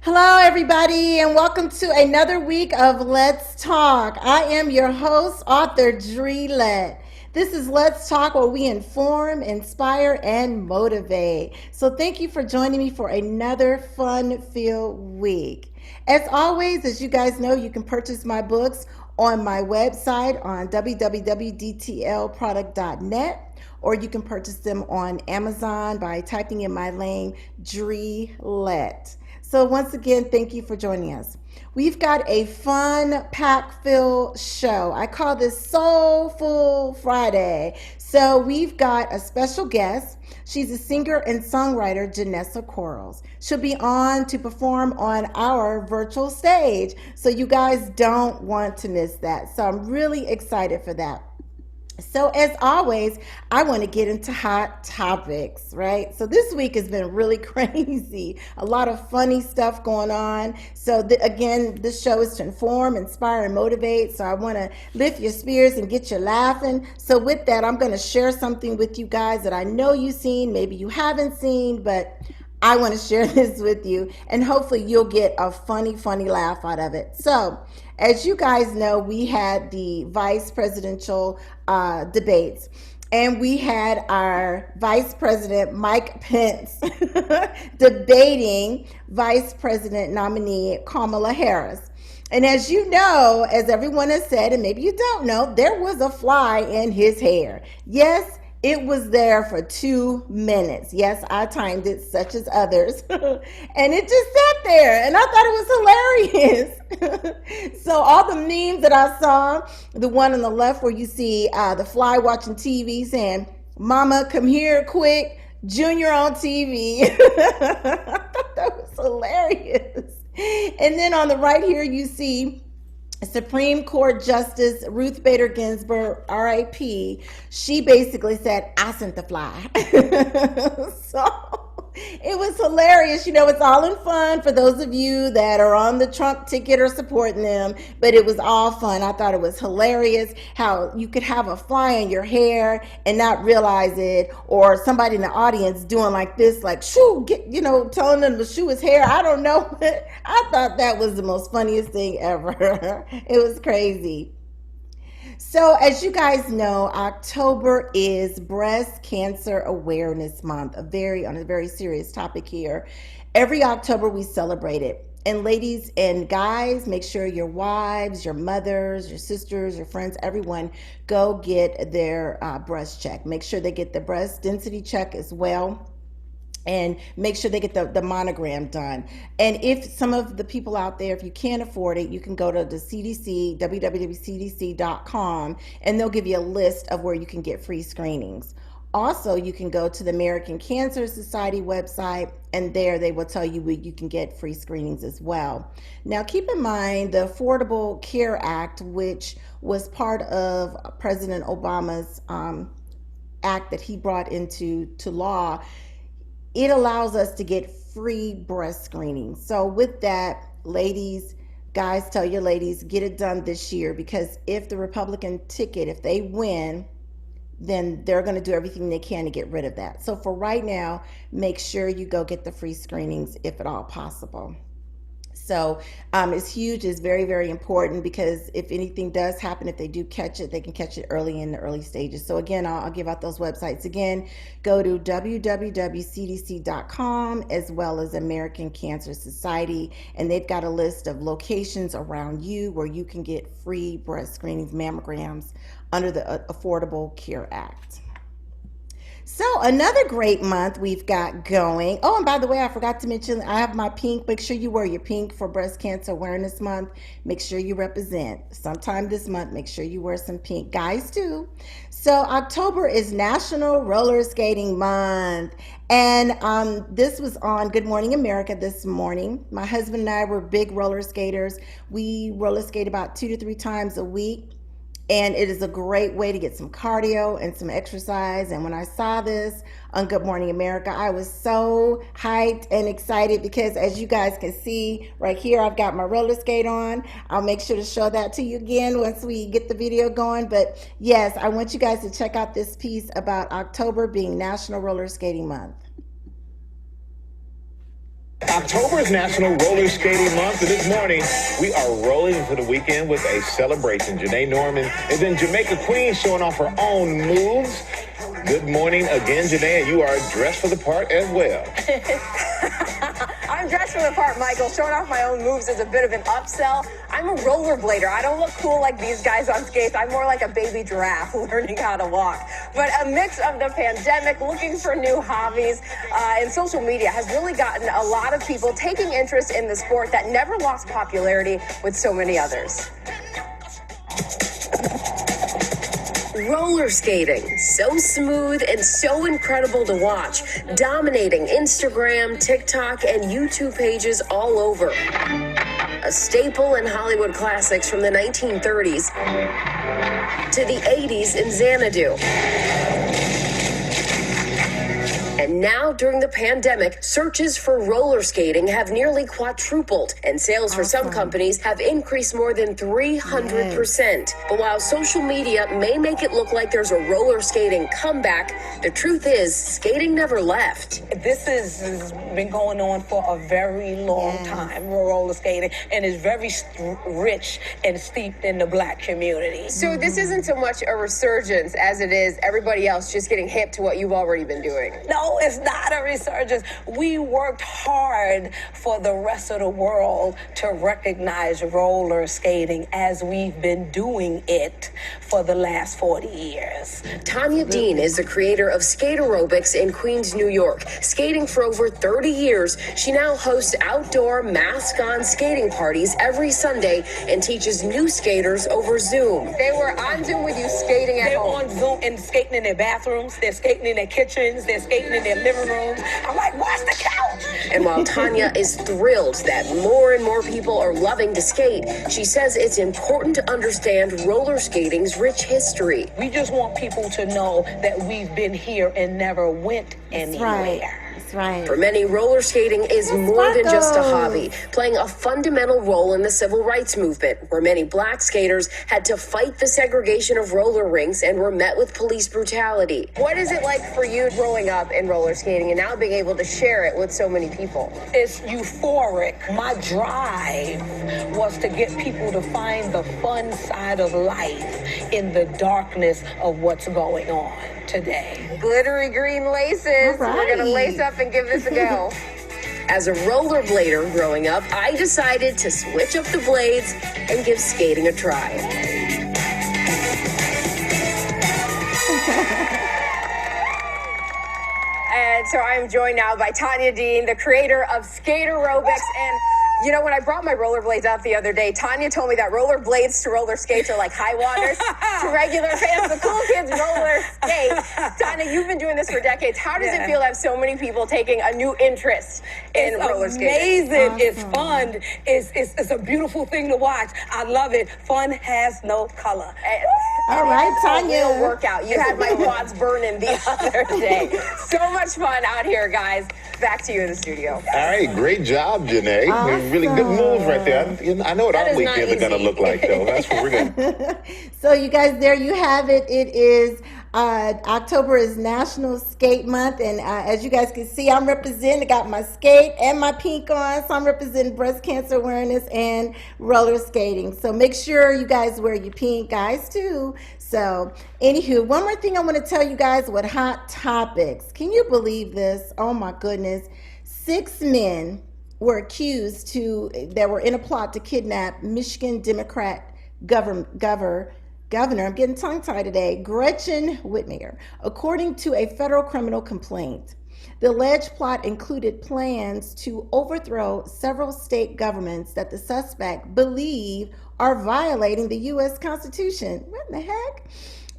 Hello, everybody, and welcome to another week of Let's Talk. I am your host, author Dree Lett. This is Let's Talk, where we inform, inspire, and motivate. So, thank you for joining me for another fun-filled week. As always, as you guys know, you can purchase my books on my website on www.dtlproduct.net, or you can purchase them on Amazon by typing in my name, Dree Lett. So once again, thank you for joining us. We've got a fun, pack-filled show. I call this Soulful Friday. So we've got a special guest. She's a singer and songwriter, Janessa Quarles. She'll be on to perform on our virtual stage. So you guys don't want to miss that. So I'm really excited for that. So as always, I want to get into hot topics, right? So this week has been really crazy. A lot of funny stuff going on. So again, this show is to inform, inspire, and motivate. So I want to lift your spirits and get you laughing. So with that, I'm going to share something with you guys that I know you've seen, maybe you haven't seen, but I want to share this with you, and hopefully you'll get a funny laugh out of it. So, as you guys know, we had the vice presidential debates, and we had our Vice President Mike Pence debating Vice President nominee Kamala Harris. And as you know, as everyone has said, and maybe you don't know, there was a fly in his hair. Yes, it was there for 2 minutes. Yes, I timed it, such as others. And it just sat there, and I thought it was hilarious. So all the memes that I saw, the one on the left where you see the fly watching TV saying, "Mama, come here quick, Junior on TV." I thought that was hilarious. And then on the right here, you see Supreme Court Justice Ruth Bader Ginsburg, RIP. She basically said, "I sent the fly." So it was hilarious. You know, it's all in fun for those of you that are on the Trump ticket or supporting them, but it was all fun. I thought it was hilarious how you could have a fly in your hair and not realize it, or somebody in the audience doing like this, like, shoo, get, telling them to shoo his hair. I don't know. I thought that was the most funniest thing ever. It was crazy. So, as you guys know, October is Breast Cancer Awareness Month, on a very serious topic here. Every October we celebrate it. And ladies and guys, make sure your wives, your mothers, your sisters, your friends, everyone, go get their breast check. Make sure they get the breast density check as well. and make sure they get the monogram done. And if some of the people out there, if you can't afford it, you can go to the CDC, www.cdc.com, and they'll give you a list of where you can get free screenings. Also, you can go to the American Cancer Society website, and there they will tell you where you can get free screenings as well. Now, keep in mind the Affordable Care Act, which was part of President Obama's act that he brought into law. It allows us to get free breast screening. So with that, ladies, guys, tell your ladies, get it done this year, because if the Republican ticket, if they win, then they're going to do everything they can to get rid of that. So for right now, make sure you go get the free screenings if at all possible. So it's huge. It's very, very important, because if anything does happen, if they do catch it, they can catch it early in the early stages. So again, I'll give out those websites again. Go to www.cdc.com as well as American Cancer Society, and they've got a list of locations around you where you can get free breast screenings, mammograms under the Affordable Care Act. So another great month we've got going. Oh, and by the way, I forgot to mention, I have my pink. Make sure you wear your pink for Breast Cancer Awareness Month. Make sure you represent. Sometime this month, make sure you wear some pink. Guys too. So October is National Roller Skating Month. And this was on Good Morning America this morning. My husband and I were big roller skaters. We roller skate about 2 to 3 times a week. And it is a great way to get some cardio and some exercise. And when I saw this on Good Morning America, I was so hyped and excited, because as you guys can see right here, I've got my roller skate on. I'll make sure to show that to you again once we get the video going. But yes, I want you guys to check out this piece about October being National Roller Skating Month. October is National Roller Skating Month, and this morning we are rolling into the weekend with a celebration. Janae Norman is in Jamaica Queen showing off her own moves. Good morning again, Janae, and you are dressed for the part as well. I'm dressed for the part, Michael. Showing off my own moves is a bit of an upsell. I'm a rollerblader. I don't look cool like these guys on skates. I'm more like a baby giraffe learning how to walk. But a mix of the pandemic, looking for new hobbies, and social media has really gotten a lot of people taking interest in the sport that never lost popularity with so many others. Roller skating, so smooth and so incredible to watch, dominating Instagram, TikTok, and YouTube pages all over. A staple in Hollywood classics from the 1930s to the 80s in Xanadu. And now, during the pandemic, searches for roller skating have nearly quadrupled, and sales for some companies have increased more than 300%. But while social media may make it look like there's a roller skating comeback, the truth is, skating never left. This has been going on for a very long time, roller skating, and is very rich and steeped in the Black community. So this isn't so much a resurgence as it is everybody else just getting hip to what you've already been doing. No, it's not a resurgence. We worked hard for the rest of the world to recognize roller skating as we've been doing it for the last 40 years. Tanya Dean is the creator of Skate Aerobics in Queens, New York. Skating for over 30 years, she now hosts outdoor mask-on skating parties every Sunday and teaches new skaters over Zoom. They were on Zoom with you skating at home. They're on Zoom and skating in their bathrooms. They're skating in their kitchens. They're skating in their living rooms. I'm like, watch the couch. And while Tanya is thrilled that more and more people are loving to skate, she says it's important to understand roller skating's rich history. We just want people to know that we've been here and never went anywhere. Right. For many, roller skating is more than just a hobby, playing a fundamental role in the civil rights movement, where many Black skaters had to fight the segregation of roller rinks and were met with police brutality. What is it like for you growing up in roller skating and now being able to share it with so many people? It's euphoric. My drive was to get people to find the fun side of life in the darkness of what's going on today. Glittery green laces. Right. We're going to lace up and give this a go. As a rollerblader growing up, I decided to switch up the blades and give skating a try. And right, so I'm joined now by Tanya Dean, the creator of Skate Aerobics. And you know, when I brought my rollerblades out the other day, Tanya told me that rollerblades to roller skates are like high waters to regular fans. The cool kids roller skate. Tanya, you've been doing this for decades. How does it feel to have so many people taking a new interest in roller skating? Amazing. It's fun. It's a beautiful thing to watch. I love it. Fun has no color. All right, Tanya. Real workout. You had my quads burning the other day. So much fun out here, guys. Back to you in the studio. All right, great job, Janae. Really good moves right there. I know what our is not weekends are going to easy. look like, though. That's for real. So you guys, there you have it. It is October is National Skate Month, and as you guys can see, I'm representing. I got my skate and my pink on, so I'm representing breast cancer awareness and roller skating. So make sure you guys wear your pink, guys too. So anywho, one more thing I want to tell you guys with hot topics. Can you believe this? Oh my goodness, 6 men were accused that were in a plot to kidnap Michigan Democrat governor, I'm getting tongue-tied today, Gretchen Whitmer, according to a federal criminal complaint. The alleged plot included plans to overthrow several state governments that the suspect believe are violating the U.S. Constitution. What in the heck?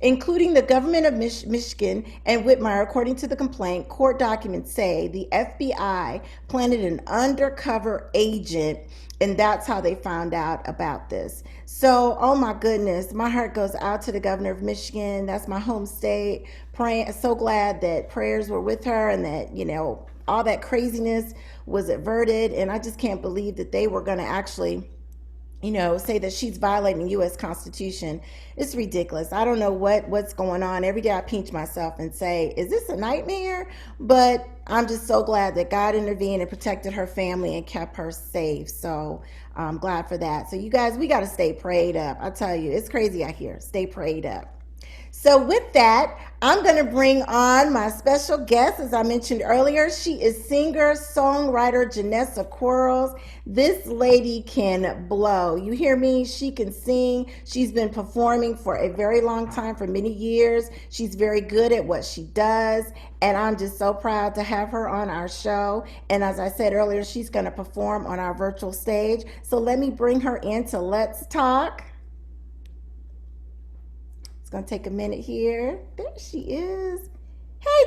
Including the government of Michigan and Whitmer. According to the complaint, court documents say the FBI planted an undercover agent, and that's how they found out about this. So, oh my goodness, my heart goes out to the governor of Michigan. That's my home state. Praying, so glad that prayers were with her and that, you know, all that craziness was averted. And I just can't believe that they were going to actually, you know, say that she's violating the U.S. Constitution. It's ridiculous. I don't know what's going on. Every day I pinch myself and say, is this a nightmare? But I'm just so glad that God intervened and protected her family and kept her safe. So I'm glad for that. So you guys, we got to stay prayed up. I tell you, it's crazy out here. Stay prayed up. So with that, I'm going to bring on my special guest. As I mentioned earlier, she is singer-songwriter Janessa Quarles. This lady can blow. You hear me? She can sing. She's been performing for a very long time, for many years. She's very good at what she does, and I'm just so proud to have her on our show. And as I said earlier, she's going to perform on our virtual stage. So let me bring her in to Let's Talk. It's going to take a minute here. There she is. Hey,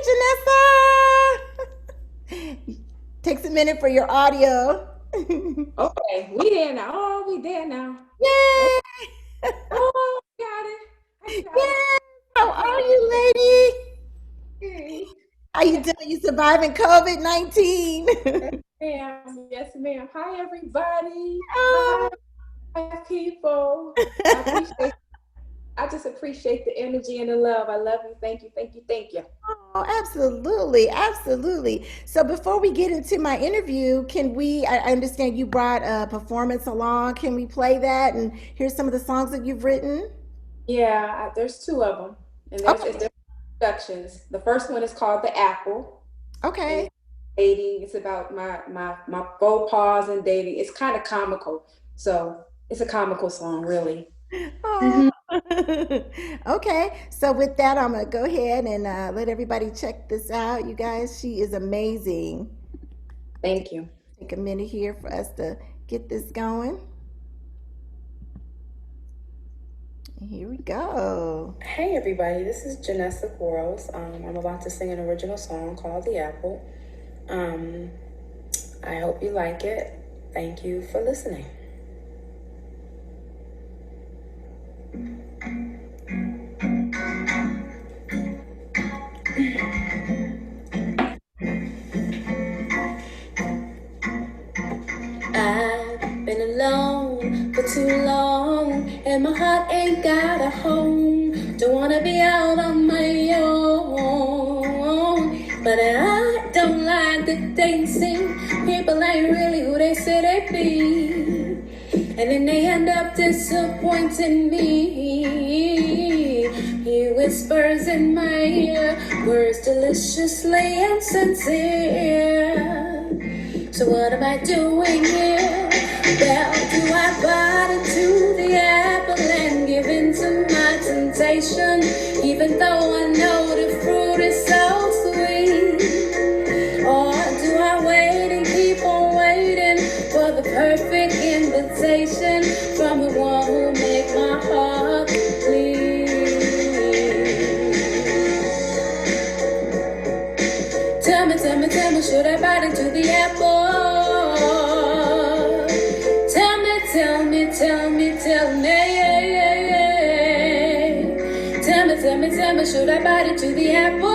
Janessa. Takes a minute for your audio. Okay, we there now. Oh, we there now. Yay! Oh, got it. I got Yay! How are you, lady? it. How you doing? You surviving COVID-19? Ma'am, yes, ma'am. Hi, everybody. Oh. Hi, people. I just appreciate the energy and the love. I love you. Thank you. Thank you. Thank you. Oh, absolutely. Absolutely. So before we get into my interview, I understand you brought a performance along. Can we play that and hear some of the songs that you've written? Yeah, there's 2 of them. And there's productions. The first one is called The Apple. Okay. Dating. It's about my faux pas and dating. It's kind of comical. So it's a comical song, really. Oh. Okay, so with that, I'm gonna go ahead and let everybody check this out. You guys, she is amazing. Thank you. Take a minute here for us to get this going. Here we go. Hey everybody, this is Janessa Quarles. I'm about to sing an original song called The Apple. I hope you like it. Thank you for listening. I've been alone for too long, and my heart ain't got a home. Don't wanna be out on my own, but I don't like the dancing. People ain't really who they say they be, and then they end up disappointing me. He whispers in my ear words deliciously insincere. So what am I doing here? Well, do I bite into the apple and give in to my temptation? Even though I know the fruit is so sweet, tell me, should I bite into the apple?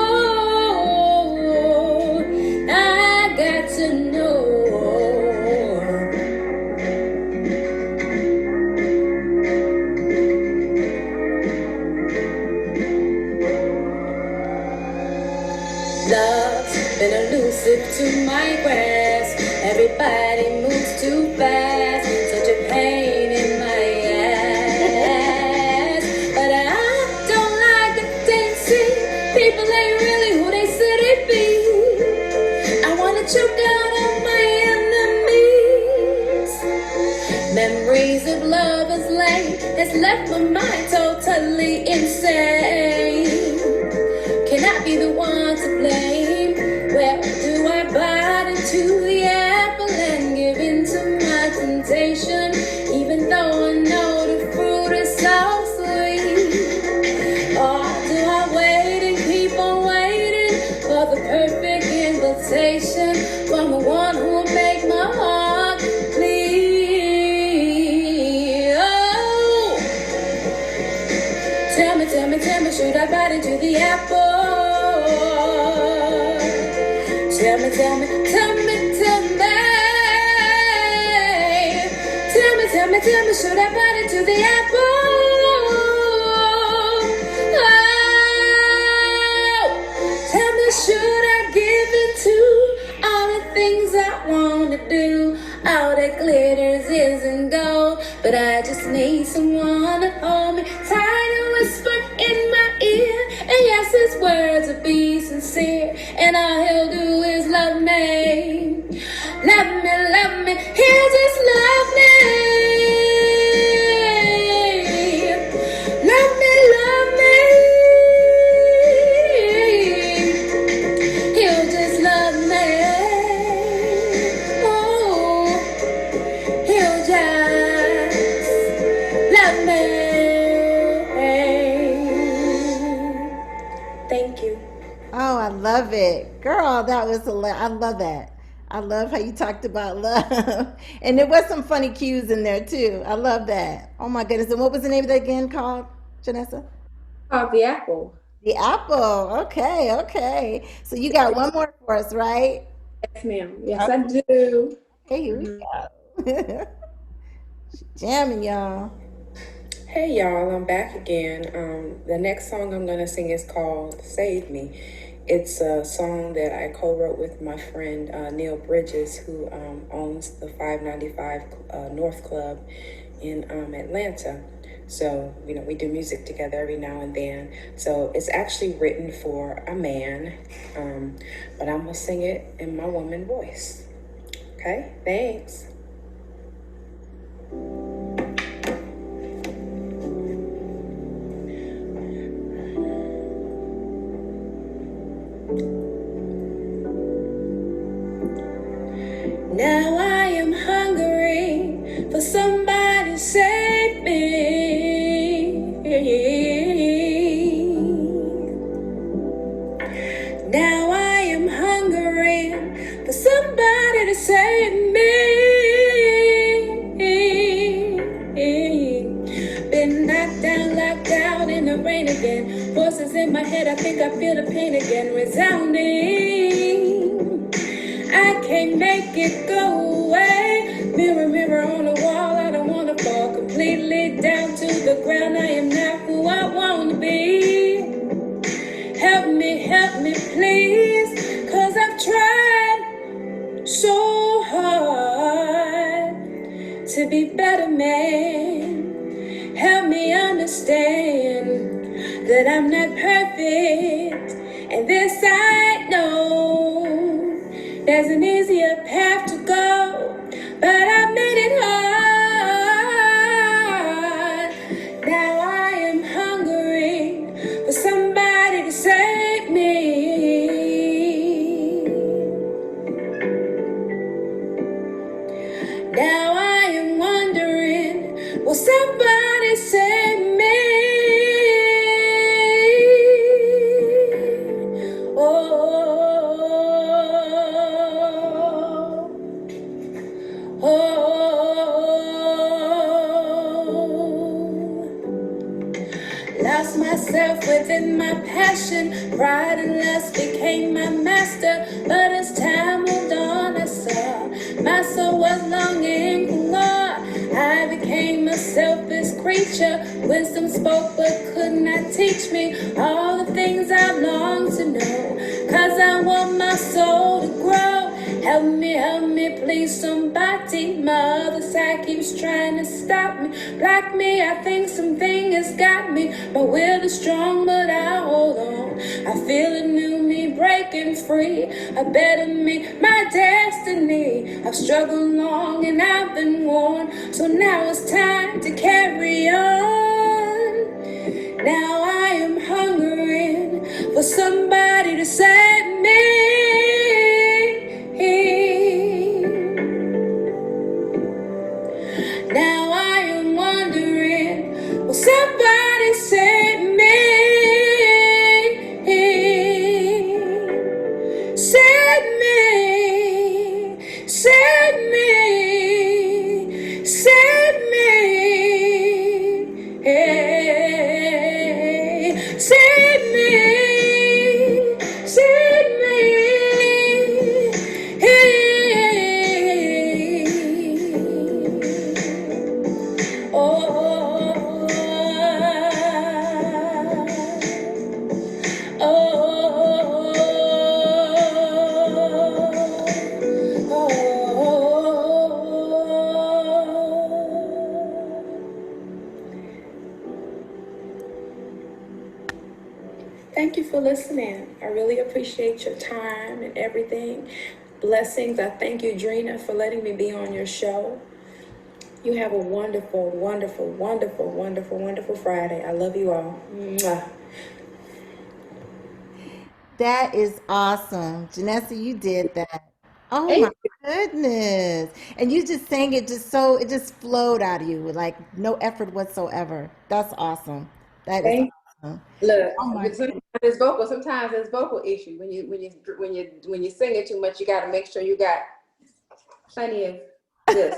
I got to know. Love's been elusive to my grasp. Everybody moves too fast. Such a pain in my ass. But I don't like the dancing. People ain't really who they say they be. I wanna choke out all my enemies. Memories of lovers lane has left my mind totally insane. Can I be the one to blame? Well, do I bite into the apple and give in to my temptation? Even though I know the fruit is so sweet. Or do I wait and keep on waiting for the perfect invitation from the one who will make my heart bleed? Oh, tell me, should I bite into the apple? Tell me, should I bite into the apple? Oh, tell me, should I give in to all the things I wanna do? All that glitters isn't gold, but I just need someone to hold me tight and whisper in my ear. And yes, his words will be sincere, and all he'll do is love me. Love me, he'll just love me. Love me. He'll just love me. Oh, he'll just love me. Thank you. Oh, I love it. Girl, that was I love that. I love how you talked about love. And there was some funny cues in there too. I love that. Oh my goodness. And what was the name of that again called, Janessa? Called The Apple. The Apple. Okay. So you got one more for us, right? Yes, ma'am. Yes, I do. Hey, here we go. Jamming, y'all. Hey y'all, I'm back again. The next song I'm gonna sing is called Save Me. It's a song that I co-wrote with my friend Neil Bridges, who owns the 595 North Club in Atlanta. So, we do music together every now and then. So it's actually written for a man, but I'm gonna sing it in my woman voice. Okay, thanks. Now I am hungry for somebody to save me. Now I am hungry for somebody to save me. Been knocked down, locked out in the rain again. Voices in my head, I think I feel the pain again, resounding. I can't make it go away. Mirror, mirror on the wall, I don't wanna fall completely down to the ground. I am not who I wanna be. Help me please, 'cause I've tried so hard to be better man. Help me understand that I'm not perfect, and this I know. There's an easier path to go, but I've made it hard. Now I am hungry for somebody to save me. Now I am wondering, will somebody save me? Oh, Lost myself within my passion. Pride and lust became my master. But as time moved on, I saw my soul was longing for more. I became a selfish creature. Wisdom spoke but could not teach me all the things I've longed to know. Cause I want my soul to grow. Help me, please somebody. My other side keeps trying to stop me, block me. I think something has got me. My will is strong, but I hold on. I feel a new me breaking free, a better me, my destiny. I've struggled long and I've been worn, so now it's time to carry on. Now I am hungering for somebody to set me. Now I am wondering, will somebody save me? Save me, save me, save me, hey, save me, save me, hey. Oh, thank you for listening. I really appreciate your time and everything. Blessings. I thank you, Drina, for letting me be on your show. You have a wonderful, wonderful, wonderful, wonderful, wonderful Friday. I love you all. Mwah. That is awesome. Janessa, you did that. Oh my Thank goodness. And you just sang it just so, it just flowed out of you with like no effort whatsoever. That's awesome. That is thank awesome. Look, Oh my sometimes there's vocal issue when you sing it too much. You got to make sure you got plenty of this.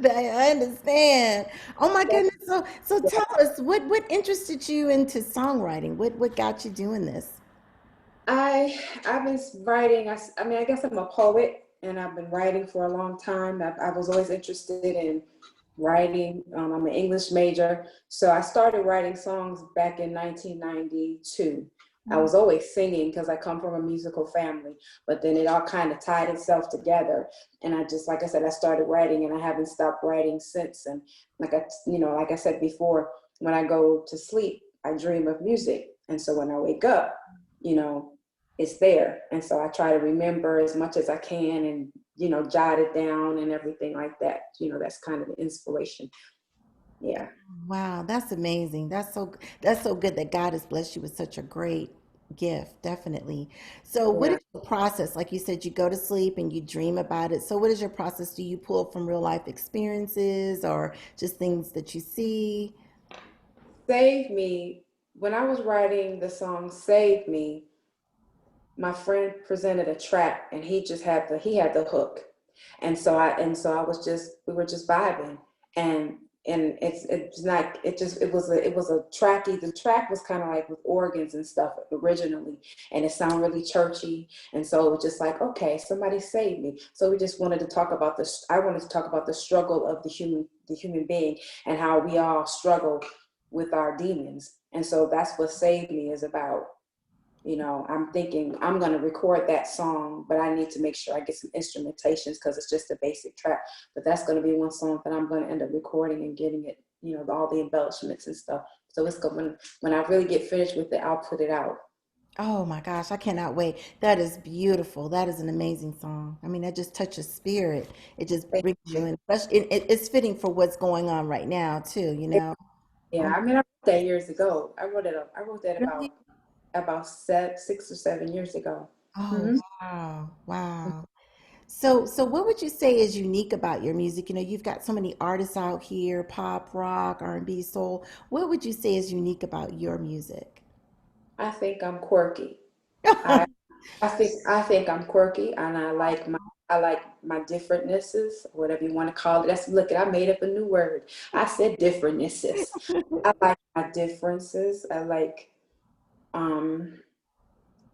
I understand. Oh my goodness. So tell us what interested you into songwriting? What got you doing this? I've been writing. I mean, I guess I'm a poet, and I've been writing for a long time. I was always interested in writing. I'm an English major, so I started writing songs back in 1992. I was always singing because I come from a musical family, but then it all kind of tied itself together. And I just, like I said, I started writing, and I haven't stopped writing since. And like I said before, when I go to sleep, I dream of music, and so when I wake up, you know, it's there. And so I try to remember as much as I can and, jot it down and everything like that. That's kind of the inspiration. Yeah. Wow, that's amazing. That's so good that God has blessed you with such a great gift, definitely. So what Yeah. is your process? Like you said, you go to sleep and you dream about it. So what is your process? Do you pull from real life experiences or just things that you see? Save Me. When I was writing the song Save Me, my friend presented a track and he had the hook. And so I was just we were just vibing, and it was a tracky. The track was kind of like with organs and stuff originally, and it sounded really churchy. And so it was just like, okay, somebody save me. So we just wanted to talk about this. I wanted to talk about the struggle of the human being, and how we all struggle with our demons. And so that's what Save Me is about. I'm thinking I'm going to record that song, but I need to make sure I get some instrumentations because it's just a basic track. But that's going to be one song that I'm going to end up recording and getting it, all the embellishments and stuff. So it's going when I really get finished with it, I'll put it out. Oh my gosh, I cannot wait. That is beautiful. That is an amazing song. I mean, that just touches spirit. It just Thank brings you you. in. Especially, it's fitting for what's going on right now too, you know? Yeah, Oh, I mean, I wrote that years ago. I wrote that really? about 6 or 7 years ago. Oh, Hmm. wow. Wow. So what would you say is unique about your music? You know, you've got so many artists out here, pop, rock, R&B, soul. What would you say is unique about your music? I think I'm quirky. I I think I'm quirky, and I like my differentnesses, whatever you want to call it. That's look, I made up a new word. I said differentnesses. I like my differences. Um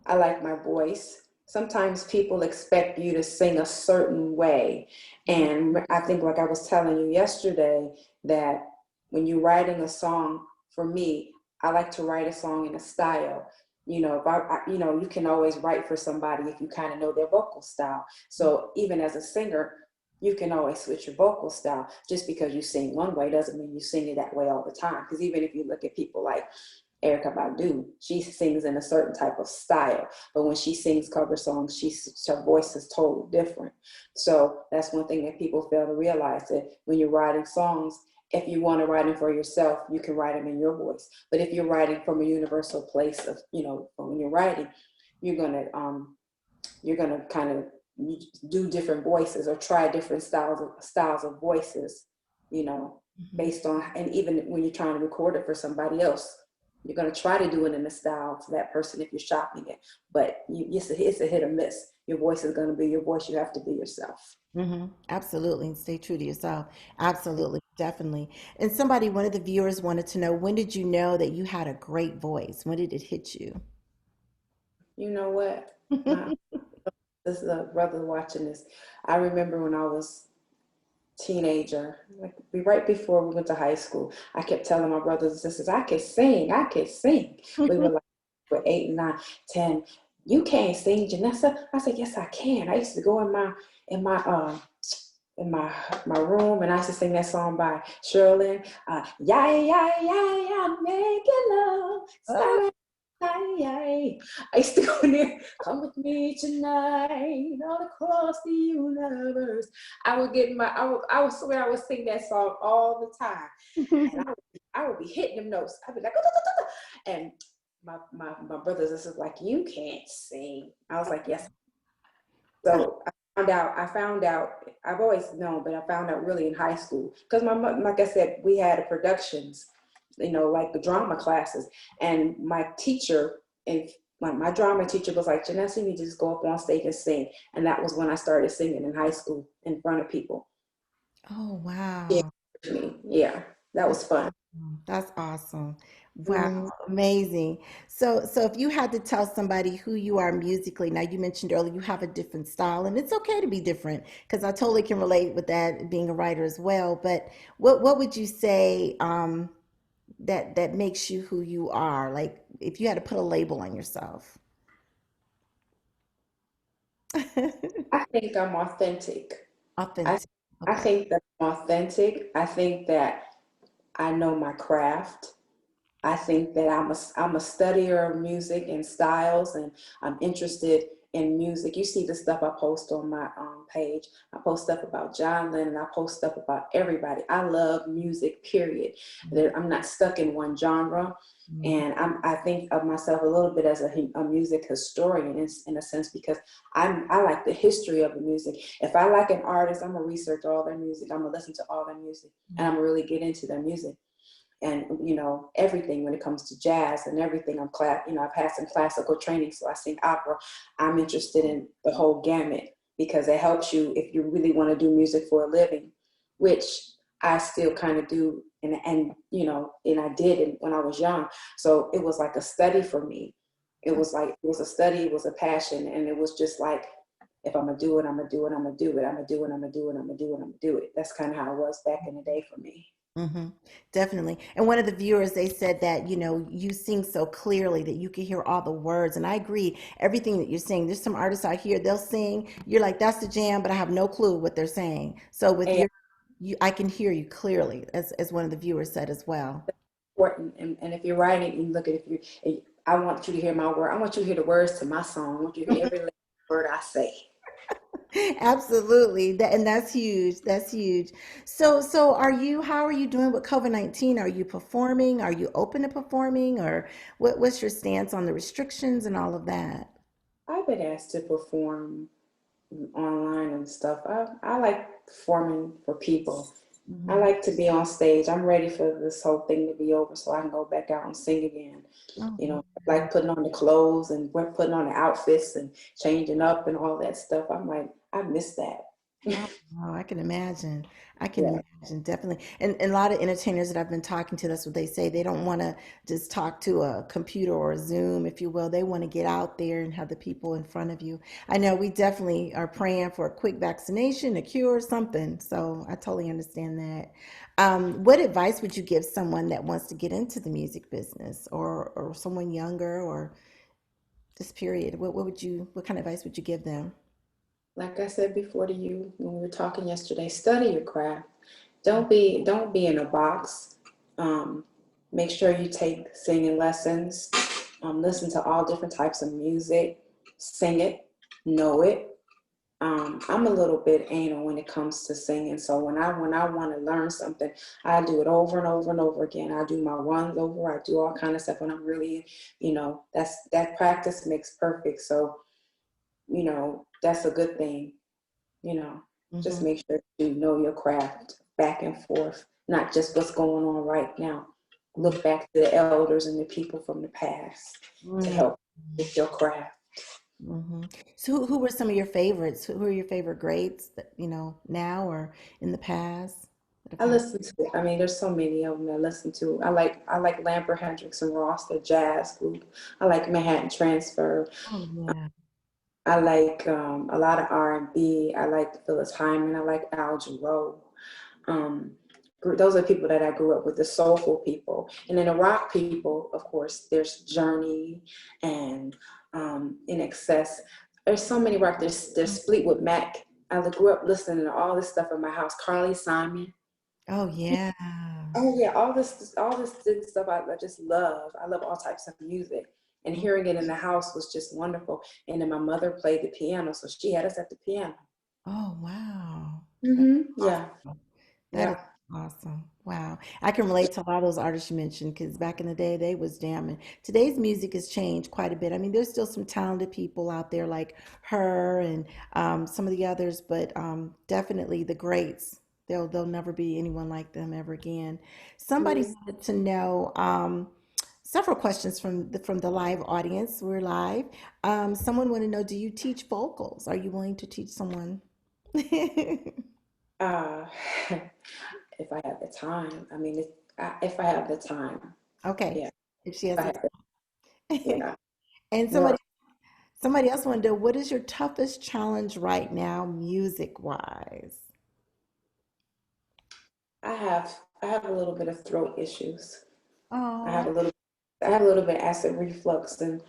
I like my voice. Sometimes people expect you to sing a certain way. And I think, like I was telling you yesterday, that when you're writing a song, for me, I like to write a song in a style. If you can always write for somebody if you kind of know their vocal style. So even as a singer, you can always switch your vocal style. Just because you sing one way doesn't mean you sing it that way all the time. Because even if you look at people like Erykah Badu, she sings in a certain type of style, but when she sings cover songs, her voice is totally different. So that's one thing that people fail to realize, that when you're writing songs, if you want to write them for yourself, you can write them in your voice. But if you're writing from a universal place of, when you're writing, you're gonna kind of do different voices or try different styles of voices, based on, and even when you're trying to record it for somebody else, you're going to try to do it in the style to that person if you're shopping it, but it's a hit or miss. Your voice is going to be your voice. You have to be yourself. Absolutely. Stay true to yourself. Absolutely. Definitely. And one of the viewers wanted to know, when did you know that you had a great voice? When did it hit you? You know what? This is a brother watching this. I remember when I was teenager, like right before we went to high school, I kept telling my brothers and sisters, I could sing. We were like, we're 8, 9, 10. You can't sing, Janessa. I said, yes, I can. I used to go in my room, and I used to sing that song by Sherlyn. Yeah, yeah, yeah, yeah, making love. Sorry. I used to go in there, come with me tonight, all across the universe. I would swear I would sing that song all the time. And I would be hitting them notes. I'd be like, and my brothers and sisters like, you can't sing. I was like, yes. So I found out, I've always known, but I found out really in high school. Because like I said, we had productions, like the drama classes. And my teacher, and my drama teacher was like, Janessa, you need to just go up on stage and sing. And that was when I started singing in high school in front of people. Oh, wow. Yeah, that was fun. That's awesome. Wow, amazing. So if you had to tell somebody who you are musically, now you mentioned earlier you have a different style, and it's okay to be different because I totally can relate with that being a writer as well. But what would you say that makes you who you are? Like if you had to put a label on yourself. I think I'm authentic. Authentic. I Okay. think that I'm authentic. I think that I know my craft. I think that I'm a studier of music and styles, and I'm interested in music. You see the stuff I post on my page. I post stuff about John Lennon. I post stuff about everybody. I love music, period. I'm not stuck in one genre. And I think of myself a little bit as a music historian in a sense, because I like the history of the music. If I like an artist, I'm gonna research all their music. I'm gonna listen to all their music, and I'm gonna really get into their music. And everything when it comes to jazz and everything. I've had some classical training, so I sing opera. I'm interested in the whole gamut because it helps you if you really want to do music for a living, which I still kind of do, and I did when I was young. So it was like a study for me. It was a study, it was a passion, and it was just like, if I'm gonna do it, I'm gonna do it, I'm gonna do it, I'm gonna do it, I'm gonna do it, I'm gonna do it, I'm gonna do it. That's kind of how it was back in the day for me. Definitely. And one of the viewers, they said that, you sing so clearly that you can hear all the words. And I agree, everything that you're saying. There's some artists out here, they'll sing, you're like, that's the jam, but I have no clue what they're saying. So with And I can hear you clearly, as one of the viewers said as well. important, and if you're writing, and look at I want you to hear my word. I want you to hear the words to my song. I want you to hear every word I say. Absolutely. And that's huge. That's huge. So how are you doing with COVID-19? Are you performing? Are you open to performing? Or what's your stance on the restrictions and all of that? I've been asked to perform online and stuff. I like performing for people, I like to be on stage. I'm ready for this whole thing to be over so I can go back out and sing again. You know, like putting on the clothes and we're putting on the outfits and changing up and all that stuff. I'm like, I miss that. Oh, I can imagine. I can Yeah. imagine, definitely. And a lot of entertainers that I've been talking to, that's what they say. They don't want to just talk to a computer or a Zoom, if you will. They want to get out there and have the people in front of you. I know we definitely are praying for a quick vaccination, a cure, something. So I totally understand that. What advice would you give someone that wants to get into the music business, or someone younger, or this period? What kind of advice would you give them? Like I said before to you when we were talking yesterday, study your craft. Don't be in a box. Um, Make sure you take singing lessons. Listen to all different types of music. Sing it, know it. I'm a little bit anal when it comes to singing. So when I want to learn something, I do it over and over and over again. I do my runs over. I do all kind of stuff when I'm really, that practice makes perfect. So that's a good thing. Just Hmm. make sure you know your craft back and forth, not just what's going on right now. Look back to the elders and the people from the past to help with your craft. Hmm. So who were some of your favorites? Who are your favorite greats that, now or in the past that have I passed? listen to, I mean, there's so many of them I listen to. I like Lambert, Hendricks, and Ross, the jazz group. I like Manhattan Transfer. Oh, yeah. I like a lot of R&B. I like Phyllis Hyman. I like Al Jarreau. Um, those are people that I grew up with, the soulful people. And then the rock people, of course, there's Journey and In Excess. There's so many rock. There's Fleetwood Mac. I grew up listening to all this stuff in my house. Carly Simon. Oh, yeah. Oh yeah, all this good stuff I just love. I love all types of music. And hearing it in the house was just wonderful. And then my mother played the piano, so she had us at the piano. Oh, wow. That's Yeah, awesome. That is yeah. awesome. Wow. I can relate to a lot of those artists you mentioned because back in the day they was jamming. Today's music has changed quite a bit. I mean, there's still some talented people out there like her and some of the others, but definitely the greats. There'll never be anyone like them ever again. Somebody Mhm. wanted to know several questions from the live audience. We're live. Someone want to know, do you teach vocals? Are you willing to teach someone? Uh, if I have the time, I mean, if I have the time, Okay. yeah. If she If has I the have the, time. yeah. And More. somebody else wanted to know, what is your toughest challenge right now, music wise? I have a little bit of throat issues. I have Oh. a little I have a little bit of acid reflux and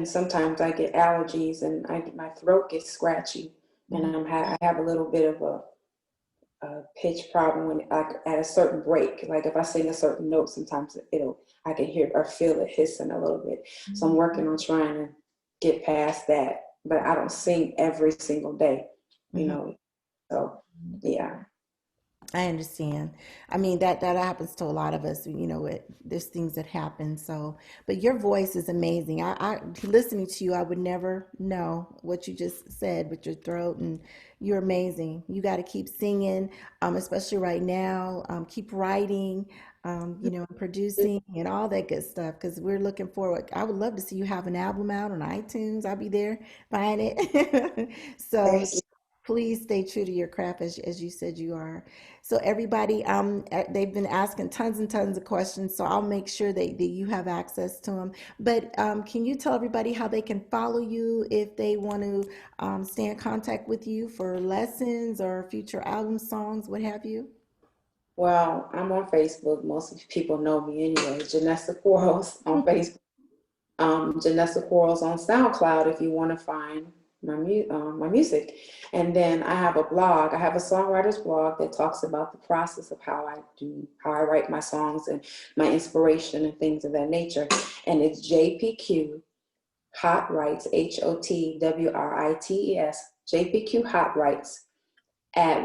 sometimes I get allergies and my throat gets scratchy and I have a little bit of a pitch problem when like at a certain break. Like if I sing a certain note, sometimes I can hear or feel it hissing a little bit. So I'm working on trying to get past that. But I don't sing every single day, you Mhm. know. So yeah. I understand. I mean that happens to a lot of us. There's things that happen. So, but your voice is amazing. I listening to you, I would never know what you just said with your throat, and you're amazing. You got to keep singing, especially right now. Keep writing, and producing and all that good stuff. Because we're looking forward. I would love to see you have an album out on iTunes. I'll be there buying it. So Thank you. please stay true to your craft as you said you are. So everybody, they've been asking tons and tons of questions, so I'll make sure that you have access to them. But can you tell everybody how they can follow you if they want to stay in contact with you for lessons or future album songs, what have you? Well, I'm on Facebook. Most people know me anyway. Janessa Quarles on Facebook. Janessa Quarles on SoundCloud if you want to find my music. And then I have a blog. I have a songwriter's blog that talks about the process of how I write my songs and my inspiration and things of that nature. And it's JPQ Hot Writes, HOTWRITES, JPQ Hot Writes at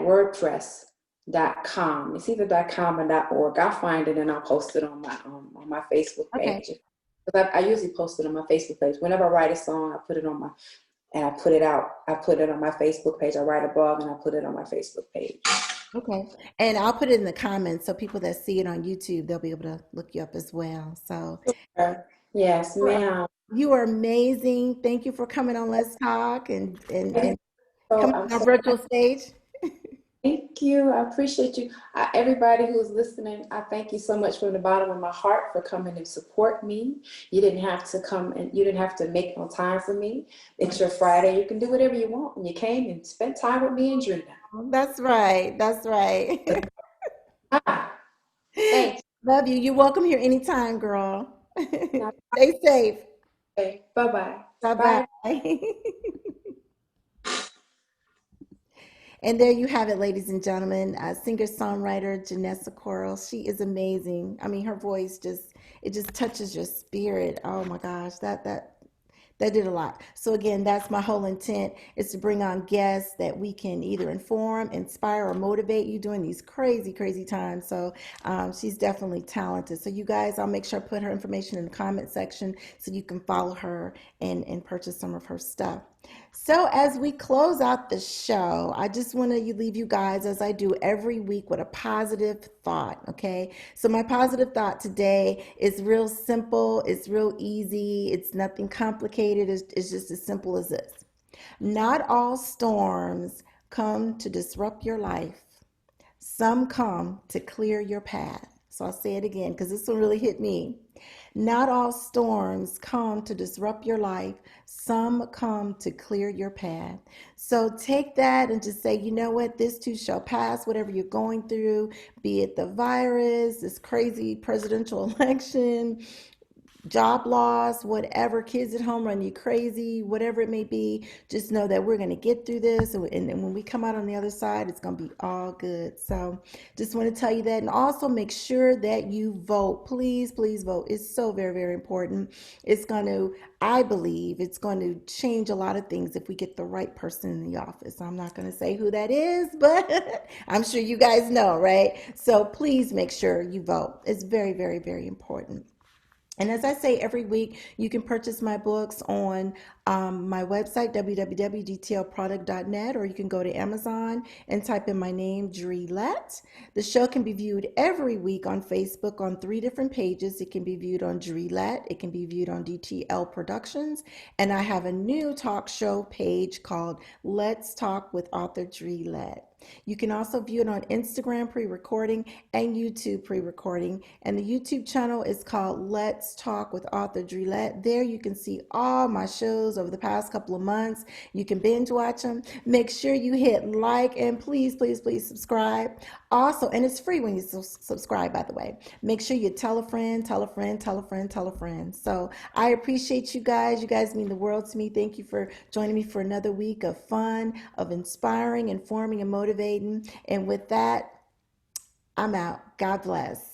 WordPress.com. It's either .com or .org. I'll find it and I'll post it on my Facebook Okay. page. But I usually post it on my Facebook page. Whenever I write a song, I put it and I put it out. I put it on my Facebook page. I write a blog and I put it on my Facebook page. Okay. And I'll put it in the comments so people that see it on YouTube, they'll be able to look you up as well. So Yes, ma'am. you are amazing. Thank you for coming on Let's Talk and So coming I'm on our so virtual stage. thank you. I appreciate you. Everybody who's listening, I thank you so much from the bottom of my heart for coming and support me. You didn't have to come and you didn't have to make no time for me. It's your Friday. You can do whatever you want. And you came and spent time with me and Drina. That's right. That's right. Ah, thanks. Love you. You're welcome here anytime, girl. Stay safe. Okay, bye-bye. Bye Bye. bye. And there you have it, ladies and gentlemen. Singer-songwriter Janessa Coral. She is amazing. I mean, her voice just touches your spirit. Oh my gosh, that did a lot. So again, that's my whole intent, is to bring on guests that we can either inform, inspire, or motivate you during these crazy, crazy times. So she's definitely talented. So you guys, I'll make sure I put her information in the comment section so you can follow her and purchase some of her stuff. So as we close out the show, I just want to leave you guys, as I do every week, with a positive thought, okay? So my positive thought today is real simple, it's real easy, it's nothing complicated, it's just as simple as this. Not all storms come to disrupt your life. Some come to clear your path. So I'll say it again because this one really hit me. Not all storms come to disrupt your life. Some come to clear your path. So take that and just say, you know what, this too shall pass, whatever you're going through, be it the virus, this crazy presidential election, job loss, whatever, kids at home run you crazy, whatever it may be, just know that we're going to get through this. And when we come out on the other side, it's going to be all good. So just want to tell you that. And also make sure that you vote. Please, please vote. It's so very, very important. It's going to, I believe, it's going to change a lot of things if we get the right person in the office. I'm not going to say who that is, but I'm sure you guys know, right? So please make sure you vote. It's very, very, very important. And as I say every week, you can purchase my books on my website, www.dtlproduct.net, or you can go to Amazon and type in my name, Drelette. The show can be viewed every week on Facebook on 3 different pages. It can be viewed on Drelette, it can be viewed on DTL Productions, and I have a new talk show page called Let's Talk with Author Drelette. You can also view it on Instagram pre-recording and YouTube pre-recording. And the YouTube channel is called Let's Talk with Author Drelette. There you can see all my shows over the past couple of months. You can binge watch them. Make sure you hit like and please, please, please subscribe. Also, and it's free when you subscribe, by the way. Make sure you tell a friend, tell a friend, tell a friend, tell a friend. So I appreciate you guys. You guys mean the world to me. Thank you for joining me for another week of fun, of inspiring, informing, and motivating. And with that, I'm out. God bless.